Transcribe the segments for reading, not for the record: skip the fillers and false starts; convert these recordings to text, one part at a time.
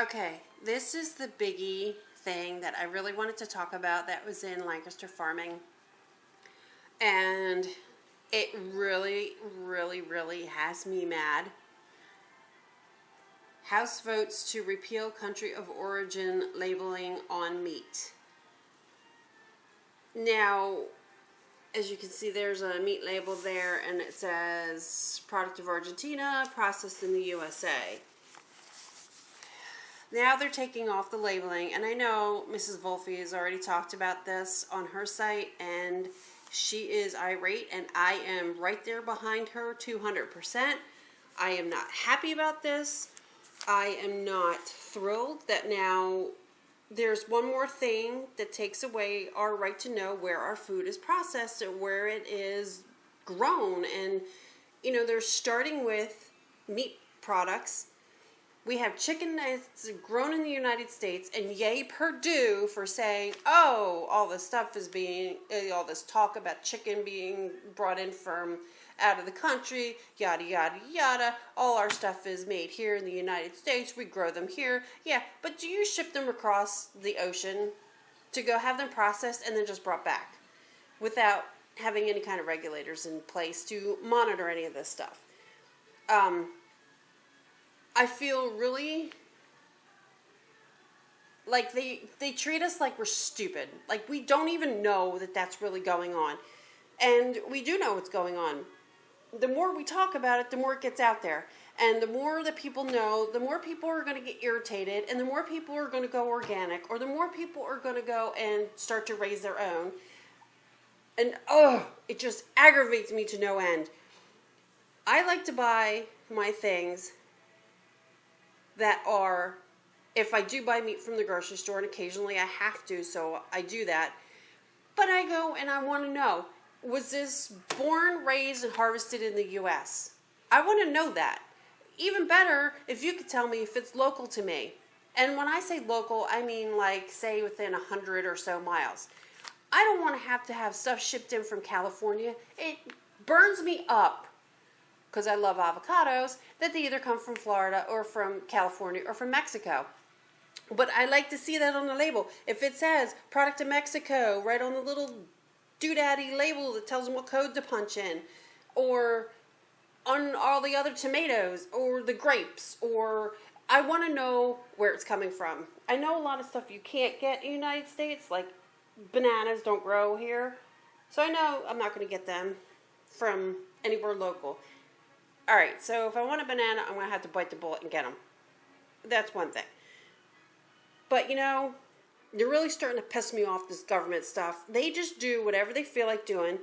Okay, this is the biggie thing that I really wanted to talk about that was in Lancaster Farming. And it really, really, really has me mad. House votes to repeal country of origin labeling on meat. Now, as you can see, there's a meat label there and it says product of Argentina, processed in the USA. Now they're taking off the labeling, and I know Mrs. Volpe has already talked about this on her site, and she is irate, and I am right there behind her 200%. I am not happy about this. I am not thrilled that now there's one more thing that takes away our right to know where our food is processed and where it is grown. And, you know, they're starting with meat products. We have chicken that's grown in the United States, and yay Purdue for saying, oh, all this stuff is being, all this talk about chicken being brought in from out of the country, yada, yada, yada. All our stuff is made here in the United States. We grow them here. Yeah, but do you ship them across the ocean to go have them processed and then just brought back without having any kind of regulators in place to monitor any of this stuff? I feel really like they treat us like we're stupid. Like we don't even know that that's really going on. And we do know what's going on. The more we talk about it, the more it gets out there. And the more that people know, the more people are going to get irritated, and the more people are going to go organic, or the more people are going to go and start to raise their own. And it just aggravates me to no end. I like to buy my things that are, if I do buy meat from the grocery store, and occasionally I have to, so I do that. But I go and I want to know, was this born, raised, and harvested in the U.S.? I want to know that. Even better if you could tell me if it's local to me. And when I say local, I mean like, say, within 100 or so miles. I don't want to have stuff shipped in from California. It burns me up, because I love avocados, that they either come from Florida or from California or from Mexico. But I like to see that on the label. If it says product of Mexico right on the little doodaddy label that tells them what code to punch in, or on all the other tomatoes or the grapes, or I want to know where it's coming from. I know a lot of stuff you can't get in the United States, like bananas don't grow here. So I know I'm not going to get them from anywhere local. Alright, so if I want a banana, I'm going to have to bite the bullet and get them. That's one thing. But, you know, they're really starting to piss me off, this government stuff. They just do whatever they feel like doing.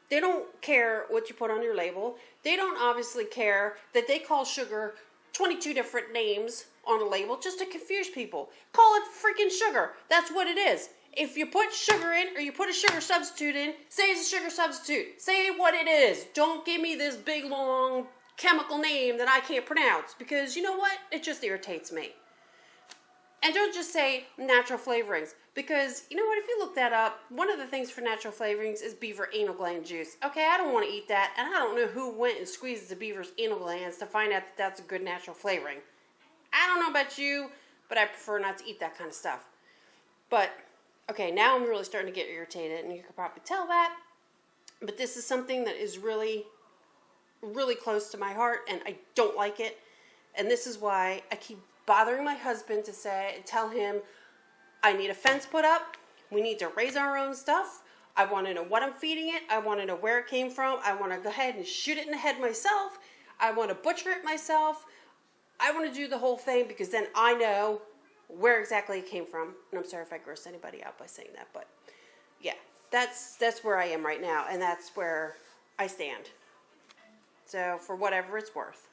They don't care what you put on your label. They don't obviously care that they call sugar 22 different names on a label just to confuse people. Call it freaking sugar. That's what it is. If you put sugar in, or you put a sugar substitute in, say it's a sugar substitute. Say what it is. Don't give me this big, long chemical name that I can't pronounce, because you know what? It just irritates me. And don't just say natural flavorings, because you know what? If you look that up, one of the things for natural flavorings is beaver anal gland juice. Okay, I don't want to eat that, and I don't know who went and squeezed the beaver's anal glands to find out that that's a good natural flavoring. I don't know about you, but I prefer not to eat that kind of stuff. But, okay, now I'm really starting to get irritated, and you can probably tell that. But this is something that is really, really close to my heart, and I don't like it. And this is why I keep bothering my husband to tell him, I need a fence put up. We need to raise our own stuff. I want to know what I'm feeding it. I want to know where it came from. I want to go ahead and shoot it in the head myself. I want to butcher it myself. I want to do the whole thing, because then I know where exactly it came from. And I'm sorry if I grossed anybody out by saying that, but yeah, that's where I am right now, and that's where I stand. So for whatever it's worth.